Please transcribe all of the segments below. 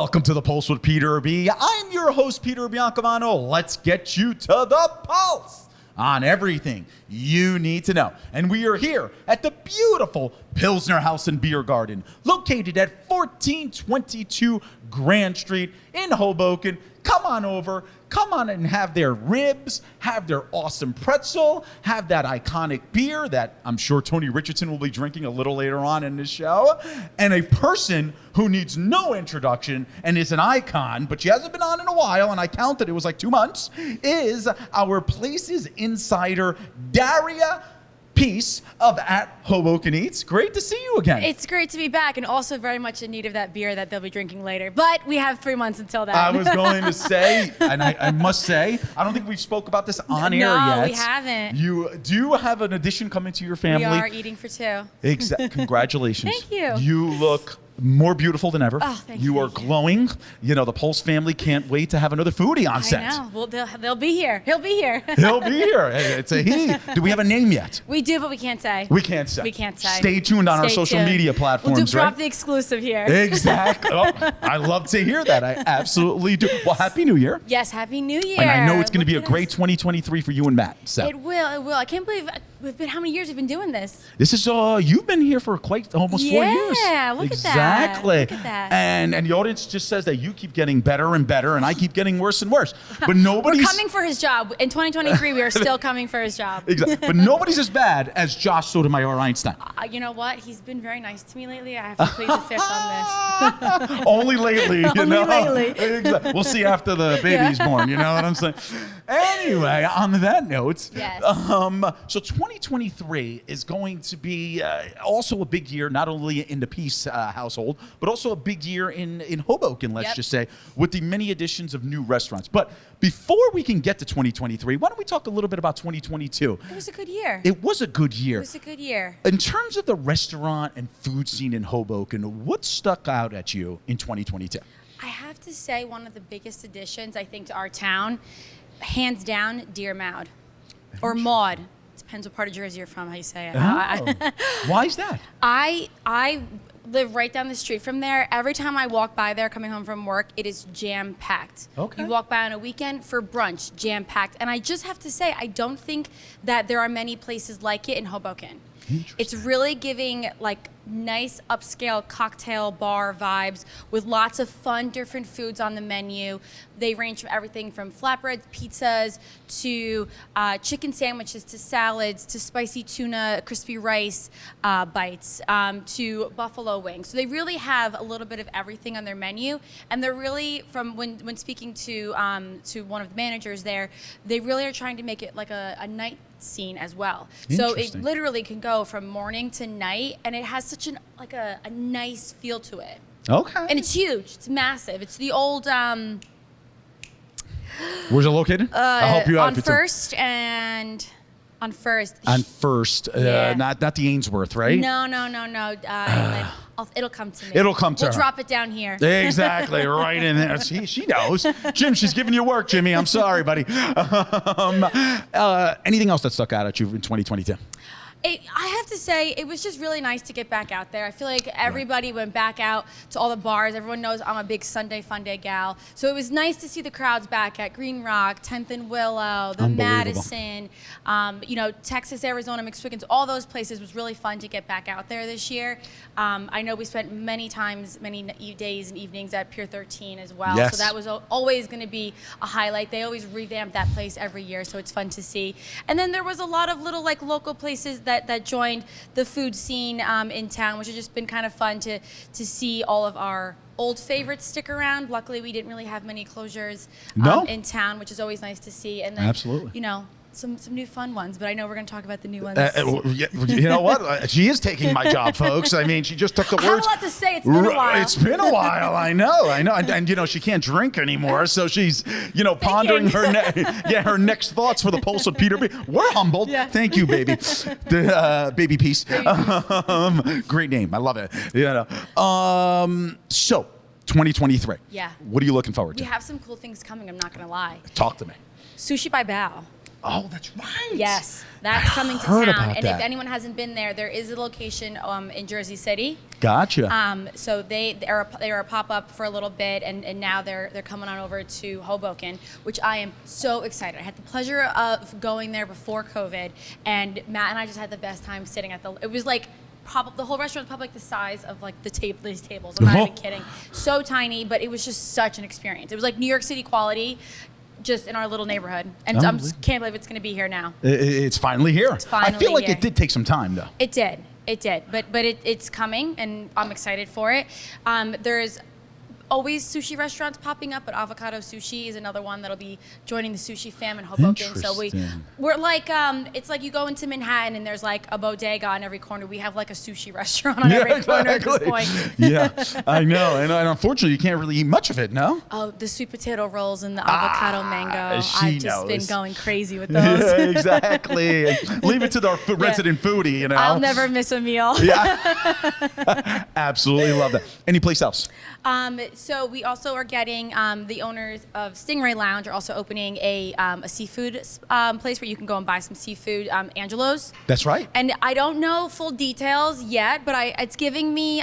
Welcome to the Pulse with Peter B. I'm your host, Peter Biancamano. Let's get you to the pulse on everything you need to know. And we are here at the beautiful Pilsner House and Beer Garden, located at 1422 Grand Street in Hoboken. Come on over. Come on and have their ribs, have their awesome pretzel, have that iconic beer that I'm sure Tony Richardson will be drinking a little later on in the show. And a person who needs no introduction and is an icon, but she hasn't been on in a while, and I counted, it was like 2 months, is our Places Insider, Daria Peace of At Hoboken Eats. Great to see you again. It's great to be back, and also very much in need of that beer that they'll be drinking later. But we have 3 months until then. I was going to say, and I must say, I don't think we've spoke about this on air yet. No, we haven't. You do have an addition coming to your family. We are eating for two. Congratulations. Thank you. You look more beautiful than ever. Oh, thank you. You are glowing. You know, the Pulse family can't wait to have another foodie on set. I know. Well, they'll be here. He'll be here. He'll be here. It's a he. Do we have a name yet? We do, but we can't say. We can't say. We can't say. Stay tuned on our social media platforms, We'll drop right? the exclusive here. Exactly. Oh, I love to hear that. I absolutely do. Well, Happy New Year. Yes, Happy New Year. And I know it's going to be a Look at great us. 2023 for you and Matt. So. It will. It will. I can't believe how many years we've been doing this. This is you've been here for almost 4 years. Yeah, look at that. Exactly. Look at that. And the audience just says that you keep getting better and better, and I keep getting worse and worse. But nobody's We're coming for his job. In 2023, we are still coming for his job. Exactly. But nobody's as bad as Josh Sotomayor Einstein. You know what? He's been very nice to me lately. I have to plead the fifth on this. Only lately, you Only know. lately. Exactly. We'll see after the baby's born. You know what I'm saying? Anyway, on that note, Yes. So 2023 is going to be also a big year, not only in the Peace household, but also a big year in Hoboken, let's Yep. just say, with the many additions of new restaurants. But before we can get to 2023, why don't we talk a little bit about 2022? It was a good year. It was a good year. It was a good year. In terms of the restaurant and food scene in Hoboken, what stuck out at you in 2022? I have to say one of the biggest additions, I think, to our town, hands down, Dear Maud. Or Maud. Depends what part of Jersey you're from, how you say it. Oh. Why is that? I live right down the street from there. Every time I walk by there coming home from work, it is jam-packed. Okay. You walk by on a weekend for brunch, jam-packed. And I just have to say, I don't think that there are many places like it in Hoboken. It's really giving like nice upscale cocktail bar vibes with lots of fun different foods on the menu. They range from everything from flatbreads, pizzas, to chicken sandwiches, to salads, to spicy tuna, crispy rice bites, to buffalo wings. So they really have a little bit of everything on their menu. And they're really, from when speaking to one of the managers there, they really are trying to make it like a night scene as well. So it literally can go from morning to night, and it has such a nice feel to it. Okay. And it's huge. It's massive. It's the old Where's it located? I'll help you out. on First and on First. On First, Yeah. not the Ainsworth, right? No. It'll come to me. It'll come to We'll her. drop it down here. Exactly, right in there. She knows. Jim, she's giving you work, Jimmy. I'm sorry, buddy. Anything else that stuck out at you in 2022? I have to say, it was just really nice to get back out there. I feel like everybody went back out to all the bars. Everyone knows I'm a big Sunday Fun Day gal. So it was nice to see the crowds back at Green Rock, 10th and Willow, the Madison, Texas, Arizona, McSwickens, all those places. Was really fun to get back out there this year. I know we spent many days and evenings at Pier 13 as well. Yes. So that was always going to be a highlight. They always revamp that place every year, so it's fun to see. And then there was a lot of little local places that joined the food scene in town, which has just been kind of fun to see all of our old favorites stick around. Luckily, we didn't really have many closures in town, which is always nice to see. And then, absolutely, some new fun ones, but I know we're going to talk about the new ones. You know what? She is taking my job, folks. I mean, she just took the words. I have a lot to say. It's been a while. It's been a while. I know. And she can't drink anymore, so she's, pondering her next thoughts for the Pulse of Peter B. We're humbled. Yeah. Thank you, baby. Baby Peace. Great name. I love it. So 2023. Yeah. What are you looking forward to? We have some cool things coming. I'm not going to lie. Talk to me. Sushi by Bao. Oh, that's right. Yes, that's coming to Heard town. about And that. if anyone hasn't been there is a location in Jersey City. Gotcha. So they are a pop-up for a little bit, and now they're coming on over to Hoboken, which I am so excited. I had the pleasure of going there before COVID, and Matt and I just had the best time sitting at it was like the whole restaurant was probably like the size of like these tables. I'm not even kidding. So tiny, but it was just such an experience. It was like New York City quality, just in our little neighborhood. And I can't believe it's going to be here now. It's finally here. It's finally I feel like here. it did take some time, though. It did, but it's coming, and I'm excited for it. There's always sushi restaurants popping up, but Avocado Sushi is another one that'll be joining the sushi fam in Hoboken. So we're like, it's like you go into Manhattan and there's like a bodega on every corner. We have like a sushi restaurant on every corner at this point. Yeah, I know, and unfortunately you can't really eat much of it, no? Oh, the sweet potato rolls and the avocado mango. I've just been going crazy with those. Yeah, exactly. Leave it to our resident foodie, you know? I'll never miss a meal. Yeah. Absolutely love that. Any place else? So we also are getting the owners of Stingray Lounge are also opening a seafood place where you can go and buy some seafood, Angelo's. That's right. And I don't know full details yet, but it's giving me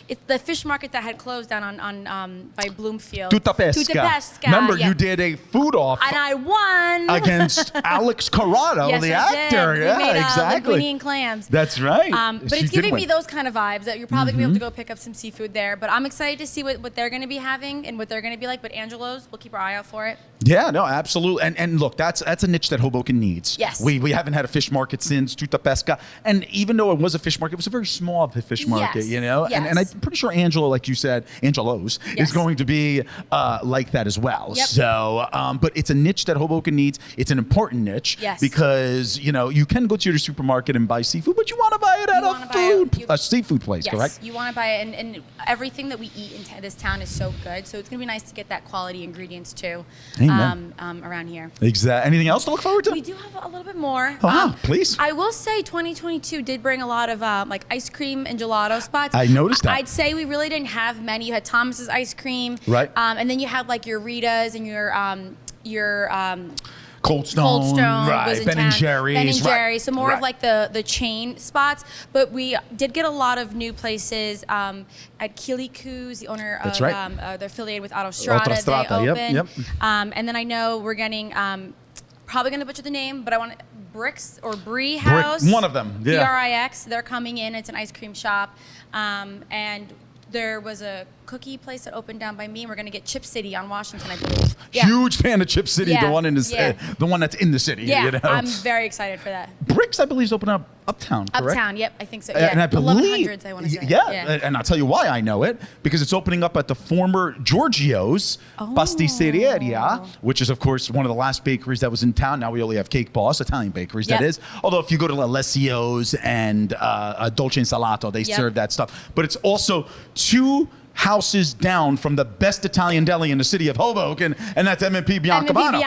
it's the fish market that had closed down on by Bloomfield. Tutta Pesca. Remember, you did a food off. And I won. Against Alex Corrado, yes, the I actor. Did. Yeah, we made, exactly. Linguine and clams. That's right. But it's giving me those kind of vibes that you're probably going to be able to go pick up some seafood there. But I'm excited to see what they're going to be having and what they're going to be like. But Angelo's, we'll keep our eye out for it. Yeah, no, absolutely. And look, that's a niche that Hoboken needs. Yes. We haven't had a fish market since Tutta Pesca. And even though it was a fish market, it was a very small fish market, you know? Yes. And I'm pretty sure Angelo, like you said, Angelo's is going to be like that as well. Yep. So, but it's a niche that Hoboken needs. It's an important niche because, you know, you can go to your supermarket and buy seafood, but you want to buy it at a seafood place, correct? Yes, you want to buy it. And everything that we eat in this town is so good. So it's going to be nice to get that quality ingredients too around here. Exactly. Anything else to look forward to? We do have a little bit more. Please. I will say 2022 did bring a lot of like ice cream and gelato spots. I noticed that. I'd say we really didn't have many. You had Thomas's ice cream. Right. And then you had like your Rita's and your Cold Stone, right? was in Ben town. and Jerry's, Ben and Jerry's. Right. So more of like the chain spots. But we did get a lot of new places at Kiliku's, the owner of they're affiliated with Autostrada. They opened. Yep. And then I know we're getting probably gonna butcher the name, but I want Brix or Brie House. One of them. Yeah. BRIX. They're coming in. It's an ice cream shop, and there was a cookie place that opened down by me, and we're going to get Chip City on Washington, I believe. Yeah. Huge fan of Chip City, the one in the one that's in the city. Yeah, you know? I'm very excited for that. Brix, I believe, is opening up uptown, correct? Uptown, yep, I think so. Yeah, and I believe 1100s, I want to say. Yeah, and I'll tell you why I know it, because it's opening up at the former Giorgio's Pasticceria, which is, of course, one of the last bakeries that was in town. Now we only have Cake Boss, Italian bakeries, that is. Although if you go to Alessio's and Dolce and Salato, they serve that stuff. But it's also 2 houses down from the best Italian deli in the city of Hoboken, and that's M&P Biancamano.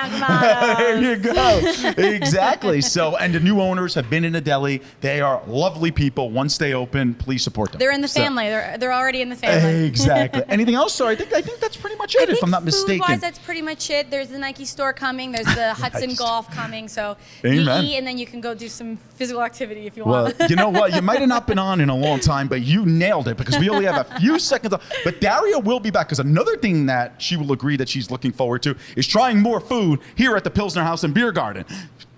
There you go. Exactly. So, and the new owners have been in the deli. They are lovely people. Once they open, please support them. They're in the family. They're already in the family. Exactly. Anything else? So I think that's pretty much it, if I'm not mistaken. Food-wise, that's pretty much it. There's the Nike store coming. There's the Hudson Golf coming. So Amen. you eat, and then you can go do some physical activity if you want. Well, you know what? You might have not been on in a long time, but you nailed it, because we only have a few seconds left. But Daria will be back, because another thing that she will agree that she's looking forward to is trying more food here at the Pilsner House and Beer Garden.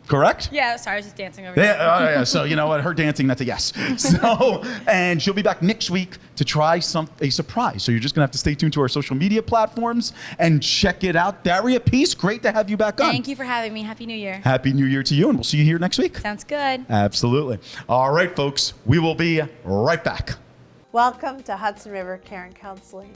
Correct? Yeah, sorry, I was just dancing over here. Yeah, so you know what? Her dancing, that's a yes. So, and she'll be back next week to try a surprise. So you're just going to have to stay tuned to our social media platforms and check it out. Daria Peace, great to have you back on. Thank you for having me. Happy New Year. Happy New Year to you, and we'll see you here next week. Sounds good. Absolutely. All right, folks, we will be right back. Welcome to Hudson River Care and Counseling.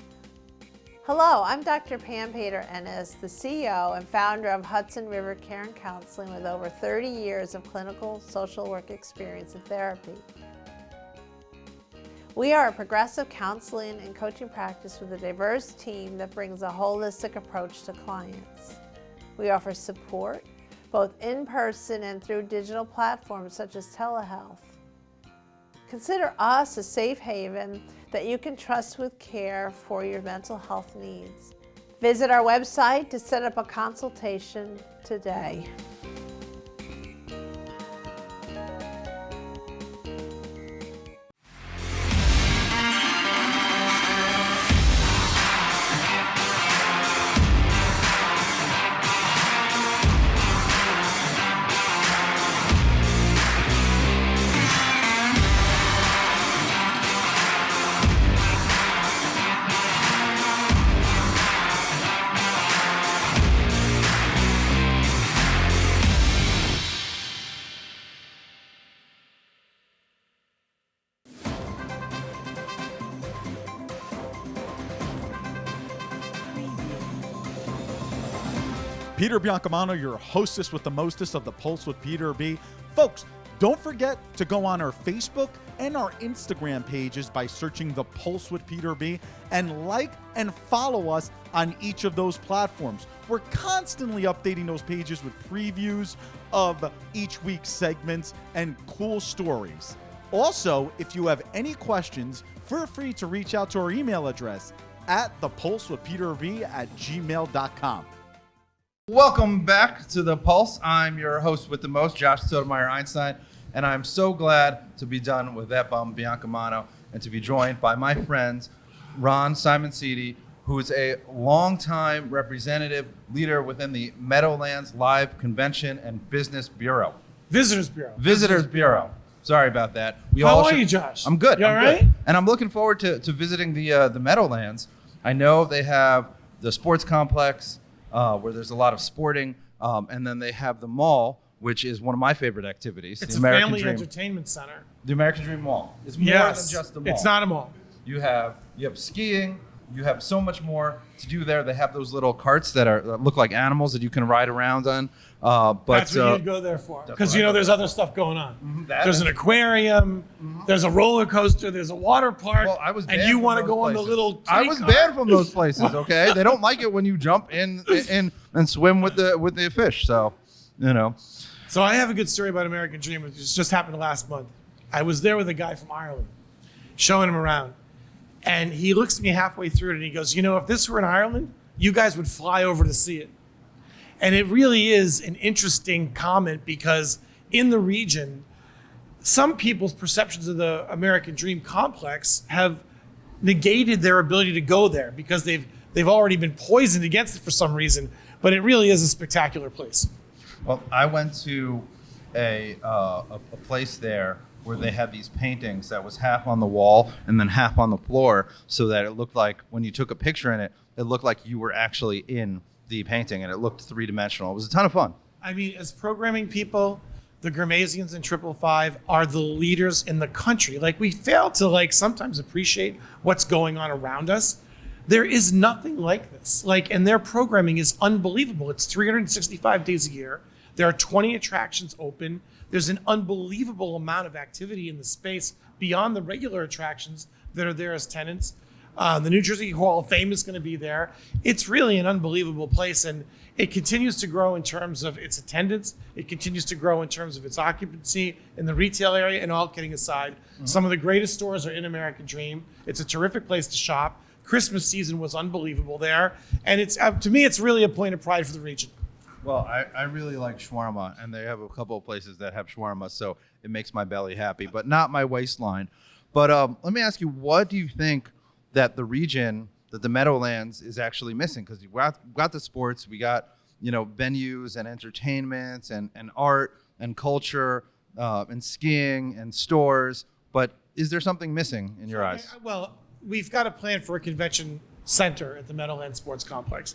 Hello, I'm Dr. Pam Pater-Ennis, the CEO and founder of Hudson River Care and Counseling with over 30 years of clinical social work experience and therapy. We are a progressive counseling and coaching practice with a diverse team that brings a holistic approach to clients. We offer support both in person and through digital platforms such as telehealth. Consider us a safe haven that you can trust with care for your mental health needs. Visit our website to set up a consultation today. Peter Biancamano, your hostess with the mostest of the Pulse with Peter B. Folks, don't forget to go on our Facebook and our Instagram pages by searching The Pulse with Peter B, and like and follow us on each of those platforms. We're constantly updating those pages with previews of each week's segments and cool stories. Also, if you have any questions, feel free to reach out to our email address at thepulsewithpeterb@gmail.com. Welcome back to The Pulse. I'm your host with the most, Josh Sotomayor Einstein, and I'm so glad to be done with that bum, Biancamano, and to be joined by my friends, Ron Simoncini, who is a longtime representative leader within the Meadowlands Live Convention and Business Bureau. Visitors Bureau. Visitors Bureau. Sorry about that. How are you, Josh? I'm good. You all I'm right? good. And I'm looking forward to visiting the Meadowlands. I know they have the sports complex where there's a lot of sporting, and then they have the mall, which is one of my favorite activities. It's the a American family Dream. entertainment center. The American Dream Mall. It's more Yes. than just the mall. It's not a mall. You have skiing. You have so much more to do there. They have those little carts that look like animals that you can ride around on. But That's what you'd go there for. Because, there's other stuff going on. That There's is- an aquarium. There's a roller coaster. There's a water park. Well, I was and banned you from want to those go on the places. little I kitty was car. banned from those places. Okay, they don't like it when you jump in and swim with the fish. So, So I have a good story about American Dream. It just happened last month. I was there with a guy from Ireland, showing him around. And he looks at me halfway through it and he goes, if this were in Ireland, you guys would fly over to see it. And it really is an interesting comment because in the region, some people's perceptions of the American Dream complex have negated their ability to go there because they've already been poisoned against it for some reason. But it really is a spectacular place. well, I went to a place there where they had these paintings that was half on the wall and then half on the floor, so that it looked like when you took a picture in it, it looked like you were actually in the painting, and it looked three-dimensional. It was a ton of fun. I mean, as programming people, the Gramasians and 555 are the leaders in the country. Like, we fail to sometimes appreciate what's going on around us. There is nothing like this. And their programming is unbelievable. It's 365 days a year. There are 20 attractions open. There's an unbelievable amount of activity in the space beyond the regular attractions that are there as tenants. The New Jersey Hall of Fame is going to be there. It's really an unbelievable place, and it continues to grow in terms of its attendance. It continues to grow in terms of its occupancy in the retail area, and all kidding aside, some of the greatest stores are in American Dream. It's a terrific place to shop. Christmas season was unbelievable there, and it's to me, it's really a point of pride for the region. Well, I really like shawarma, and they have a couple of places that have shawarma, so it makes my belly happy, but not my waistline. But let me ask you, what do you think that the region, that the Meadowlands is actually missing? Because we got the sports, we got venues and entertainments and art and culture and skiing and stores, but is there something missing in your eyes? Well, we've got a plan for a convention center at the Meadowlands Sports Complex.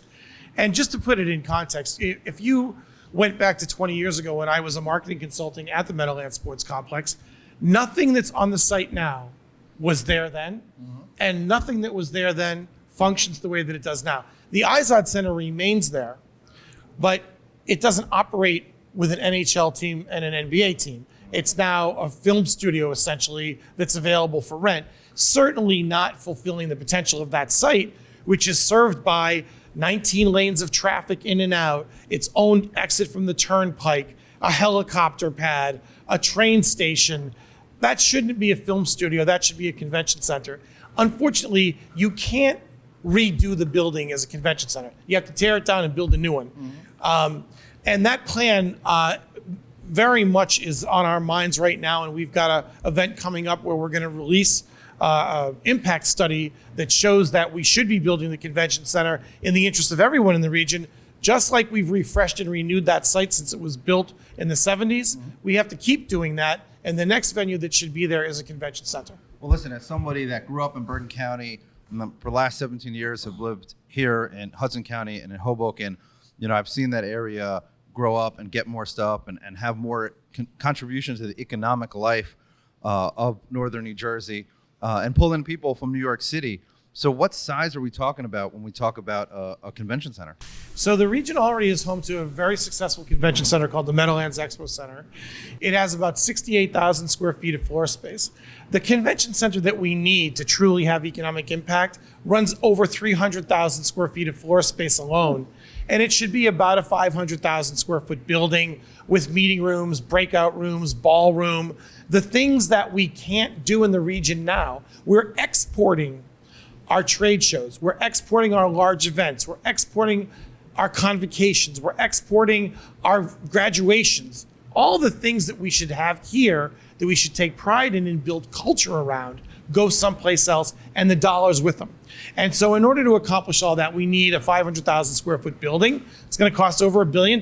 And just to put it in context, if you went back to 20 years ago when I was a marketing consultant at the Meadowlands Sports Complex, nothing that's on the site now was there then, and nothing that was there then functions the way that it does now. The Izod Center remains there, but it doesn't operate with an NHL team and an NBA team. It's now a film studio, essentially, that's available for rent. Certainly not fulfilling the potential of that site, which is served by 19 lanes of traffic in and out, its own exit from the turnpike, a helicopter pad, a train station. That shouldn't be a film studio. That should be a convention center. Unfortunately, you can't redo the building as a convention center. You have to tear it down and build a new one. And that plan very much is on our minds right now, and we've got an event coming up where we're going to release an impact study that shows that we should be building the convention center in the interest of everyone in the region. Just like we've refreshed and renewed that site since it was built in the 70s, we have to keep doing that, and the next venue that should be there is a convention center. Well, listen, as somebody that grew up in Bergen County and for the last 17 years have lived here in Hudson County and in Hoboken, I've seen that area grow up and get more stuff and have more contribution to the economic life of northern New Jersey and pull in people from New York City. So what size are we talking about when we talk about a convention center? So the region already is home to a very successful convention center called the Meadowlands Expo Center. It has about 68,000 square feet of floor space. The convention center that we need to truly have economic impact runs over 300,000 square feet of floor space alone. And it should be about a 500,000 square foot building with meeting rooms, breakout rooms, ballroom, the things that we can't do in the region now. We're exporting our trade shows. We're exporting our large events. We're exporting our convocations. We're exporting our graduations. All the things that we should have here that we should take pride in and build culture around go someplace else, and the dollars with them. And so in order to accomplish all that, we need a 500,000 square foot building. It's going to cost over $1 billion,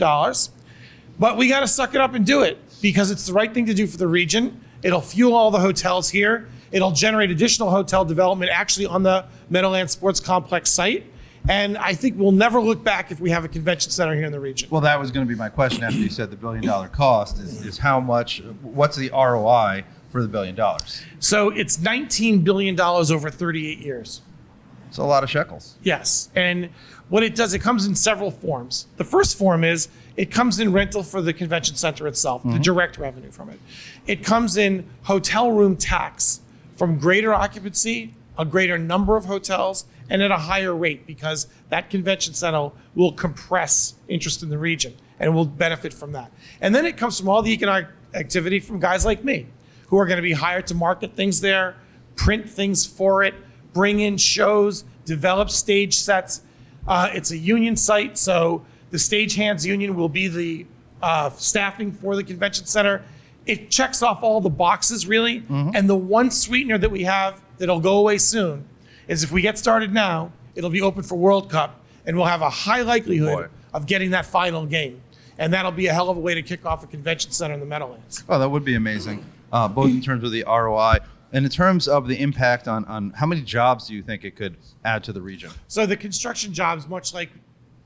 but we got to suck it up and do it because it's the right thing to do for the region. It'll fuel all the hotels here. It'll generate additional hotel development actually on the Meadowlands Sports Complex site. And I think we'll never look back if we have a convention center here in the region. Well, that was going to be my question after you said the $1 billion cost is how much, what's the ROI for the $1 billion? So it's $19 billion over 38 years. It's a lot of shekels. Yes. And what it does, it comes in several forms. The first form is it comes in rental for the convention center itself, the direct revenue from it. It comes in hotel room tax from greater occupancy, a greater number of hotels, and at a higher rate because that convention center will compress interest in the region and will benefit from that. And then it comes from all the economic activity from guys like me who are going to be hired to market things there, print things for it, bring in shows, develop stage sets. It's a union site, so the stagehands union will be the staffing for the convention center. It checks off all the boxes, really. And the one sweetener that we have that'll go away soon is if we get started now, it'll be open for World Cup, and we'll have a high likelihood of getting that final game. And that'll be a hell of a way to kick off a convention center in the Meadowlands. Oh, that would be amazing, both in terms of the ROI and in terms of the impact on how many jobs do you think it could add to the region? So the construction jobs, much like,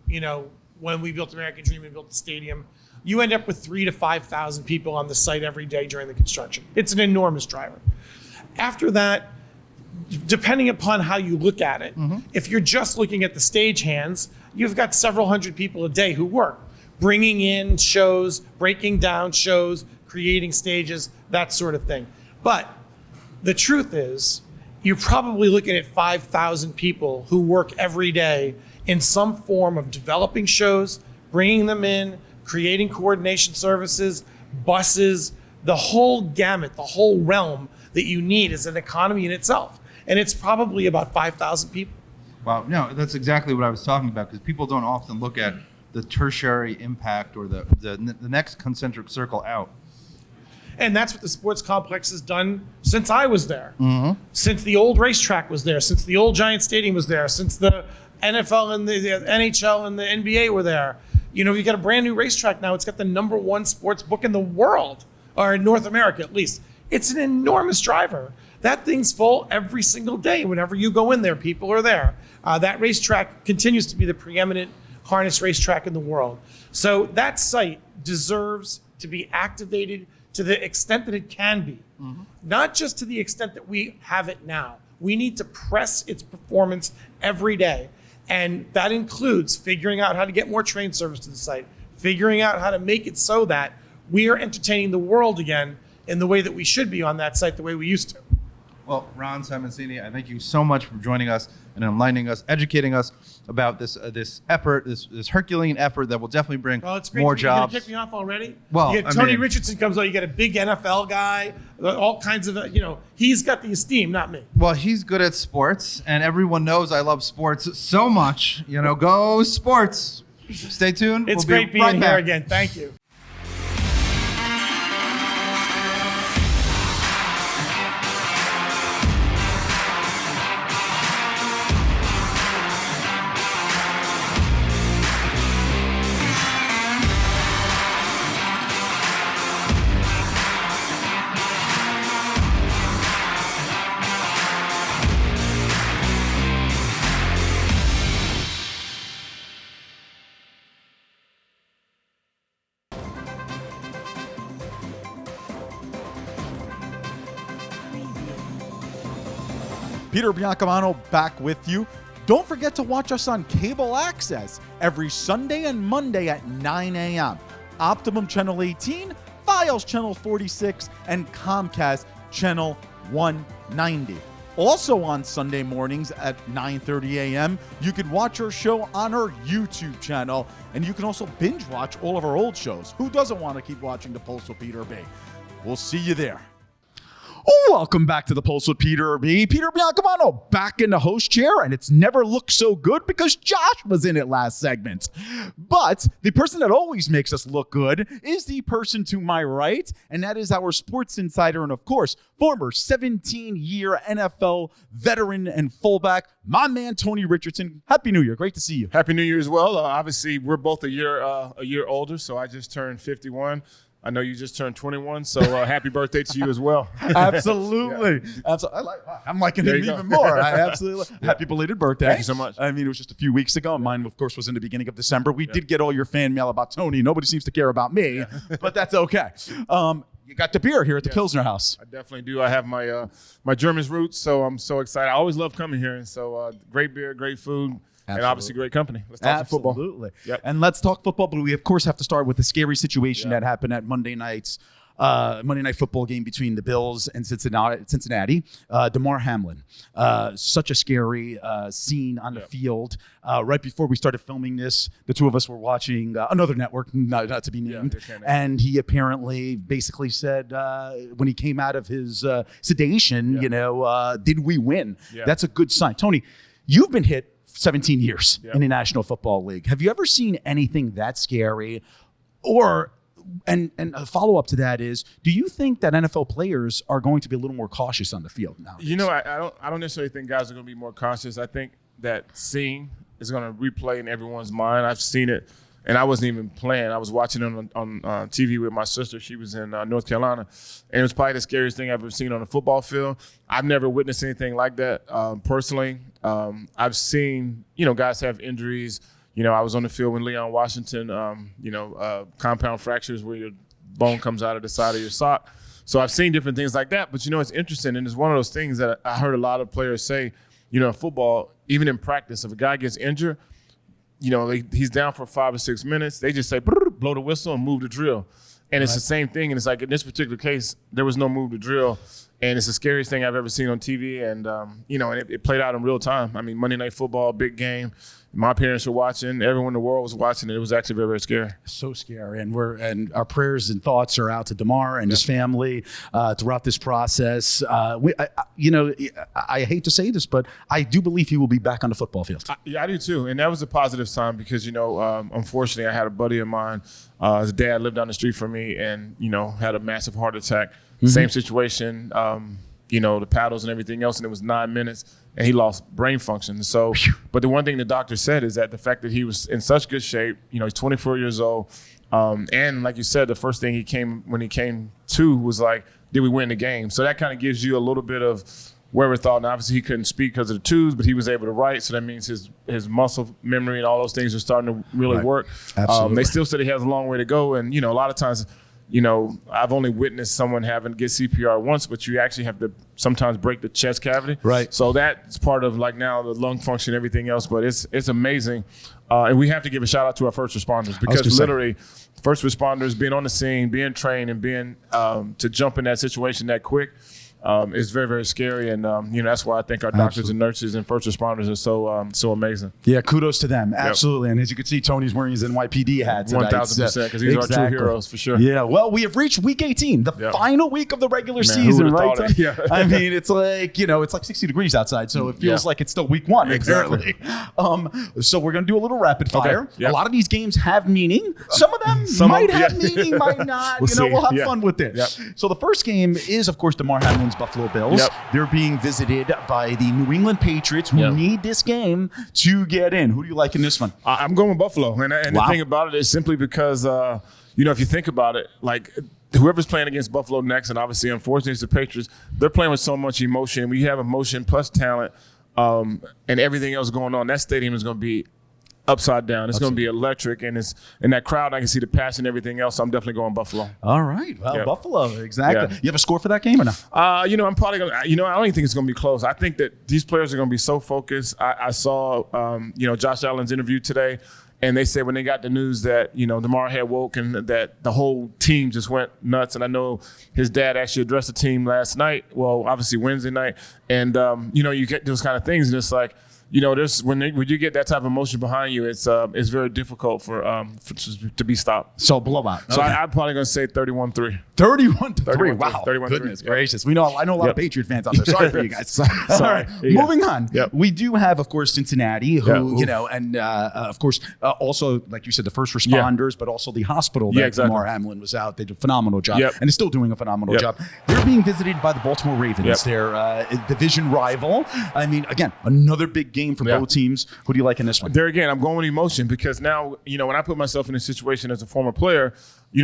when we built American Dream and built the stadium, you end up with 3,000 to 5,000 people on the site every day during the construction. It's an enormous driver. After that, depending upon how you look at it, if you're just looking at the stagehands, you've got several hundred people a day who work, bringing in shows, breaking down shows, creating stages, that sort of thing. But the truth is, you're probably looking at 5,000 people who work every day in some form of developing shows, bringing them in, creating coordination services, buses, the whole gamut, the whole realm that you need as an economy in itself. And it's probably about 5,000 people. Wow, no, that's exactly what I was talking about because people don't often look at the tertiary impact or the next concentric circle out. And that's what the sports complex has done since I was there, since the old racetrack was there, since the old Giant Stadium was there, since the NFL and the NHL and the NBA were there. You've got a brand new racetrack now. It's got the #1 sports book in the world, or in North America at least. It's an enormous driver. That thing's full every single day. Whenever you go in there, people are there. That racetrack continues to be the preeminent harness racetrack in the world. So that site deserves to be activated to the extent that it can be, not just to the extent that we have it now. We need to press its performance every day. And that includes figuring out how to get more train service to the site, figuring out how to make it so that we are entertaining the world again in the way that we should be on that site, the way we used to. Well, Ron Simoncini, I thank you so much for joining us and enlightening us, educating us about this effort, this Herculean effort that will definitely bring Well, it's great. more You're gonna jobs. kick me off already? Well, you get Tony Richardson comes out. You get a big NFL guy, all kinds of, he's got the esteem, not me. Well, he's good at sports, and everyone knows I love sports so much. Go sports. Stay tuned. It's We'll be great being right here back. again. Thank you. Peter Biancamano back with you. Don't forget to watch us on cable access every Sunday and Monday at 9 a.m. Optimum Channel 18, Files Channel 46, and Comcast Channel 190. Also on Sunday mornings at 9:30 a.m., you can watch our show on our YouTube channel, and you can also binge watch all of our old shows. Who doesn't want to keep watching The Pulse with Peter B? We'll see you there. Welcome back to The Pulse with Peter B. Peter Biancamano back in the host chair, and it's never looked so good because Josh was in it last segment. But the person that always makes us look good is the person to my right, and that is our sports insider and, of course, former 17-year NFL veteran and fullback, my man Tony Richardson. Happy New Year. Great to see you. Happy New Year as well. Obviously, we're both a year older, so I just turned 51. I know you just turned 21, so happy birthday to you as well. Absolutely. Yeah. I'm liking him even more. I absolutely. Yeah. Happy belated birthday. Thank you so much. I mean, it was just a few weeks ago. Mine, of course, was in the beginning of December. We did get all your fan mail about Tony. Nobody seems to care about me, but that's okay. You got the beer here at the Pilsner House. I definitely do. I have my my German roots, so I'm so excited. I always love coming here, and so great beer, great food. Absolutely. And obviously great company. Let's talk some football. Absolutely. Yep. And let's talk football, but we, of course, have to start with the scary situation that happened at Monday Night football game between the Bills and Cincinnati. Damar Hamlin. Such a scary scene on the field. Right before we started filming this, the two of us were watching another network, not to be named, and he apparently basically said when he came out of his sedation, did we win? Yeah. That's a good sign. Tony, you've been hit 17 years in the National Football League. Have you ever seen anything that scary? And a follow-up to that is, do you think that NFL players are going to be a little more cautious on the field now? I don't necessarily think guys are going to be more cautious. I think that scene is going to replay in everyone's mind. I've seen it, and I wasn't even playing. I was watching it on TV with my sister. She was in North Carolina, and it was probably the scariest thing I've ever seen on a football field. I've never witnessed anything like that personally. I've seen, guys have injuries. I was on the field when Leon Washington, compound fractures where your bone comes out of the side of your sock. So I've seen different things like that. But, it's interesting, and it's one of those things that I heard a lot of players say, in football, even in practice, if a guy gets injured, he's down for 5 or 6 minutes. They just say, blow the whistle and move the drill. And it's the same thing. And it's like in this particular case, there was no move to drill. And it's the scariest thing I've ever seen on TV. And, and it played out in real time. I mean, Monday Night Football, big game. My parents were watching. Everyone in the world was watching. And it was actually very, very scary. So scary. And our prayers and thoughts are out to Damar and his family throughout this process. I hate to say this, but I do believe he will be back on the football field. I do too. And that was a positive sign because, unfortunately, I had a buddy of mine. His dad lived down the street from me and, had a massive heart attack. Mm-hmm. Same situation, the paddles and everything else, and it was 9 minutes, and he lost brain function. So, but the one thing the doctor said is that the fact that he was in such good shape, he's 24 years old, and like you said, the first thing when he came to was like, did we win the game? So that kind of gives you a little bit of wherewithal. And obviously he couldn't speak because of the tubes, but he was able to write. So that means his muscle memory and all those things are starting to really work. Absolutely. They still said he has a long way to go, and a lot of times. I've only witnessed someone having to get CPR once, but you actually have to sometimes break the chest cavity. Right. So that's part of like now the lung function, everything else. But it's amazing, and we have to give a shout out to our first responders because literally, first responders being on the scene, being trained, and being to jump in that situation that quick. Is very, very scary. And, that's why I think our doctors and nurses and first responders are so amazing. Yeah, kudos to them. Absolutely. And as you can see, Tony's wearing his NYPD hat tonight. 1,000%, because these are true heroes for sure. Yeah, well, we have reached week 18, the final week of the regular season, right? Yeah. I mean, it's like, it's like 60 degrees outside, so it feels like it's still week 1. Exactly. So we're going to do a little rapid fire. Okay. Yep. A lot of these games have meaning. Some of them might have meaning, might not. We'll have fun with this. Yep. So the first game is, of course, Damar Hamlin's Buffalo Bills. Yep. They're being visited by the New England Patriots, who need this game to get in. Who do you like in this one? I'm going with Buffalo. And the thing about it is simply because, if you think about it, like whoever's playing against Buffalo next, and obviously, unfortunately, it's the Patriots, they're playing with so much emotion. We have emotion plus talent and everything else going on. That stadium is going to be upside down. It's going to be electric, and it's in that crowd. I can see the passion and everything else. So I'm definitely going Buffalo. All right. Well, Yep. Buffalo, exactly. Yeah. You have a score for that game or not? I'm probably going to, I don't even think it's going to be close. I think that these players are going to be so focused. I saw, Josh Allen's interview today, and they said when they got the news that, DeMar had woke and that the whole team just went nuts. And I know his dad actually addressed the team last night, well, obviously Wednesday night. And, you get those kind of things, and it's like, there's when you get that type of emotion behind you, it's very difficult to be stopped. So blowout. So Okay. I'm probably going to say 31-3. 31-3. Wow. 31-3. Goodness Yep. gracious. I know a lot of Patriot fans out there. Sorry for you guys. All right. Yeah. Moving on. Yep. We do have, of course, Cincinnati, who, Yeah. and of course, also, like you said, the first responders, but also the hospital that Yeah, exactly. Damar Hamlin was out. They did a phenomenal job Yep. and is still doing a phenomenal Yep. job. They're being visited by the Baltimore Ravens, Yep. their division rival. I mean, again, another big game for both teams. Who do you like in this one? There again, I'm going with emotion because now, when I put myself in a situation as a former player,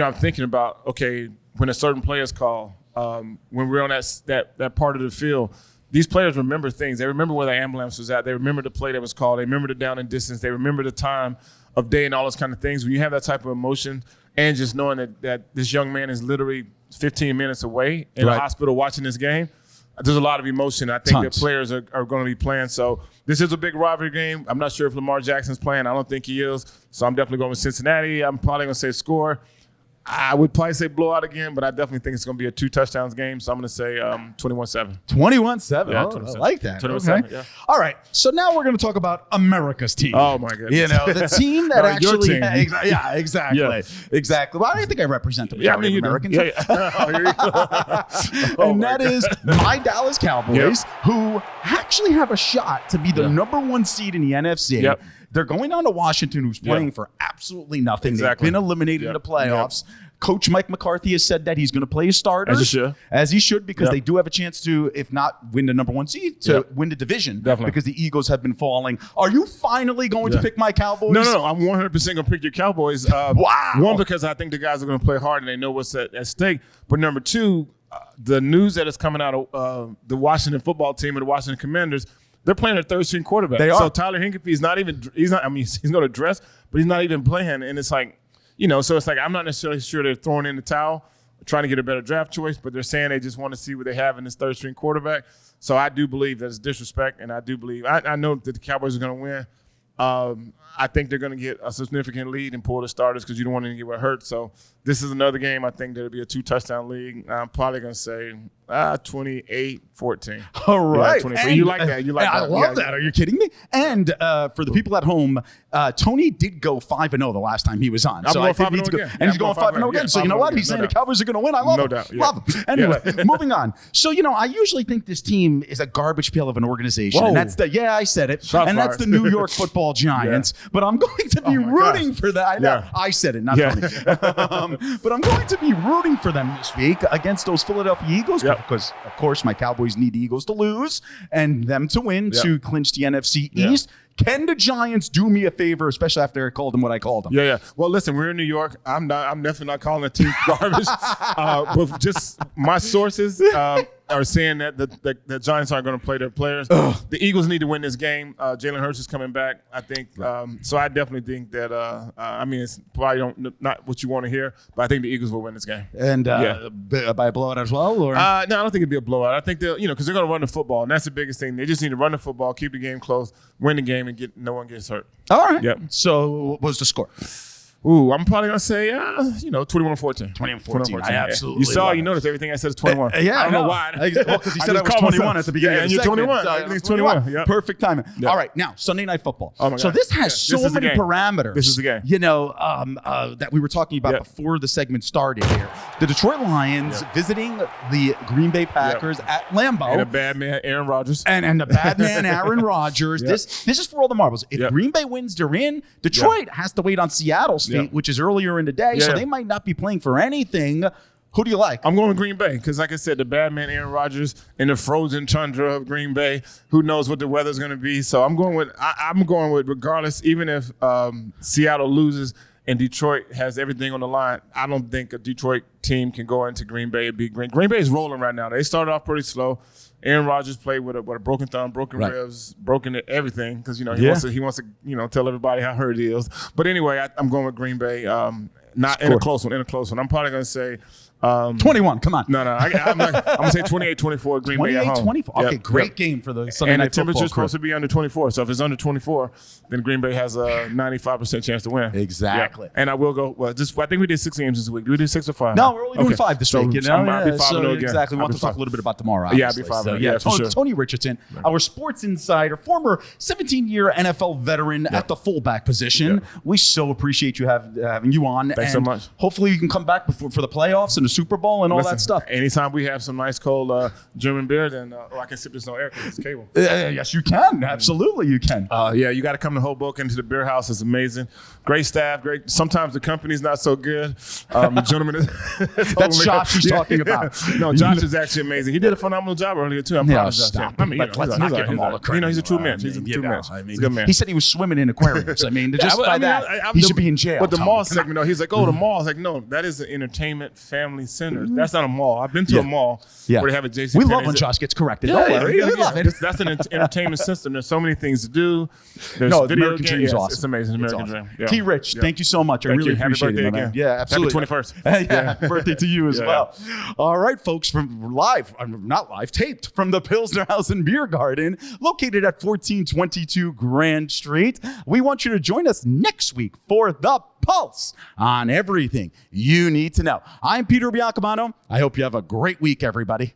I'm thinking about, okay, when a certain play is called, when we're on that part of the field, these players remember things. They remember where the ambulance was at. They remember the play that was called. They remember the down and distance. They remember the time of day and all those kind of things. When you have that type of emotion and just knowing that this young man is literally 15 minutes away in Right. a hospital watching this game, there's a lot of emotion. I think Tons. that players are going to be playing. So this is a big rivalry game. I'm not sure if Lamar Jackson's playing. I don't think he is. So I'm definitely going with Cincinnati. I'm probably going to say score. I would probably say blowout again, but I definitely think it's going to be a 2 touchdowns game. So I'm going to say 21-7. 21-7. Yeah, Oh, 21-7. I like that. 21-7, Okay. yeah. All right. So now we're going to talk about America's team. Oh, my goodness. The team that No, your actually. team. Yeah, exactly. Yeah. Exactly. Well, I think I represent the Yeah, I majority mean, of you Americans. do. Yeah. Oh, here you go. Oh, And my that God. is my Dallas Cowboys, who actually have a shot to be the Yeah. number 1 seed in the NFC. Yep. They're going down to Washington, who's playing Yep. for absolutely nothing. Exactly. They've been eliminated in Yep. the playoffs. Coach Mike McCarthy has said that he's going to play his starters. As he should, because Yep. they do have a chance to, if not win the number 1 seed, to Yep. win the division. Definitely. Because the Eagles have been falling. Are you finally going to Yeah. pick my Cowboys? No. I'm 100% going to pick your Cowboys. Wow. One, because I think the guys are going to play hard and they know what's at stake. But number two, the news that is coming out of the Washington football team and the Washington Commanders, they're playing their third-string quarterback. They are. So Tyler Higbee he's not, he's going to dress, but he's not even playing. And it's like, so it's like I'm not necessarily sure they're throwing in the towel, trying to get a better draft choice, but they're saying they just want to see what they have in this third-string quarterback. So I do believe that it's disrespect, and I do believe I know that the Cowboys are going to win. I think they're going to get a significant lead and pull the starters because you don't want them to get hurt. So this is another game I think that'll be a 2-touchdown league. I'm probably going to say 28-14. All right. Yeah, you like that. You like I that. love Yeah. that. Are you kidding me? And for the people at home, Tony did go 5-0 the last time he was on. I'm So going I think 5-0 he's again. and Yeah, he's I'm going going 5-0 again. 5-0 So you know what? again. He's No saying the doubt. Cowboys are going to win. I love No him. doubt. Yeah. Love him. Anyway, moving on. So, I usually think this team is a garbage pail of an organization. Whoa. And that's I said it. Shots and that's fired. the New York Football Giants. But I'm going to be Oh my rooting gosh. for that. I know. Yeah. I said it, not Yeah. Tony. But I'm going to be rooting for them this week against those Philadelphia Eagles Yep. because, of course, my Cowboys need the Eagles to lose and them to win Yep. to clinch the NFC Yeah. East. Can the Giants do me a favor, especially after I called them what I called them? Yeah. Well, listen, we're in New York. I'm definitely not calling the team garbage. But just my sources are saying that the Giants aren't going to play their players. The Eagles need to win this game. Jalen Hurts is coming back, I think. So I definitely think that. It's probably not what you want to hear, but I think the Eagles will win this game. And by a blowout as well, or No, I don't think it'd be a blowout. I think they'll, because they're going to run the football, and that's the biggest thing. They just need to run the football, keep the game close, win the game, and no one gets hurt. all right. Yep. So what was the score? Ooh, I'm probably gonna say, 21-14. 21-14. I absolutely You saw, love you it. noticed everything I said is 21. Yeah, I don't know why. Well, because he said I just was called 21 myself. at the beginning Yeah, of the and you're segment. 21. So Everything's 21. Yep. Perfect timing. Yep. All right, now Sunday Night Football. Oh my So God. this has Yeah, this so is the many game. parameters. This is the game. That we were talking about Yep. before the segment started here. The Detroit Lions visiting the Green Bay Packers at Lambeau. And a bad man, Aaron Rodgers. And the bad man Aaron Rodgers. Yep. This is for all the marbles. If Yep. Green Bay wins, they're in. Detroit has to wait on Seattle State, Yep. which is earlier in the day, so Yeah. they might not be playing for anything. Who do you like? I'm going with Green Bay because, like I said, the bad man Aaron Rodgers in the frozen tundra of Green Bay. Who knows what the weather's going to be? So I'm going with regardless, even if Seattle loses and Detroit has everything on the line. I don't think a Detroit team can go into Green Bay and beat Green Bay is rolling right now. They started off pretty slow, Aaron Rodgers played with a broken thumb, broken Right. ribs, broken everything because he Yeah. wants to tell everybody how hurt he is. But anyway, I'm going with Green Bay. Not in a close one. I'm probably going to say 21. Come on. no. I'm going to say 28-24 Green Bay at home. 28-24. Okay, Yep, great yep. game for the Sunday And the Night Football temperature's crew. supposed to be under 24. So if it's under 24, then Green Bay has a 95% chance to win. Exactly. Yep. And I will go. Well, I think we did 6 games this week. Do we do 6 or 5? No, we're only doing 5 this week. You know, I'll be 5-0 so again. exactly. We I'll want be to talk 5. a little bit about tomorrow. Yeah, I'll be obviously. 5-0. So, Yeah, for sure. Tony Richardson, our sports insider, former 17-year NFL veteran at the fullback position. We so appreciate you having you on. Thanks so much. Hopefully, you can come back for the playoffs and the Super Bowl and all that stuff. Anytime we have some nice cold German beer, then I can sip this on air because it's cable. Yes, you can. Absolutely, you can. Yeah, you got to come to Hoboken to the beer house. It's amazing. Great staff. Great. Sometimes the company's not so good. The gentleman is. That's Josh he's talking about. No, Josh is actually amazing. He did a phenomenal job earlier too. I'm proud of Josh. Stop. I mean, Let's not give him all the credit. He's a true man. He's a true man. He's a good man. He said he was swimming in aquariums. I mean, just by that, he should be in jail. But the Tony. mall segment, though, he's like, the mall. I was like, no, that is the entertainment family center. That's not a mall. I've been to a mall where they have a JC. We love when Josh gets corrected. Don't worry. We love it. That's an entertainment system. There's so many things to do. There's No, video American games. Dream's Yes, awesome. It's amazing. American It's awesome. Dream. Yeah. Key Rich, Yeah. thank you so much. I Thank really you. Happy appreciate birthday it, man. again. Yeah, absolutely. Happy 21st. Yeah, happy birthday to you as well. All right, folks, not live, taped from the Pilsner House and Beer Garden, located at 1422 Grand Street. We want you to join us next week for The Pulse on everything you need to know. I'm Peter Biancamano. I hope you have a great week, everybody.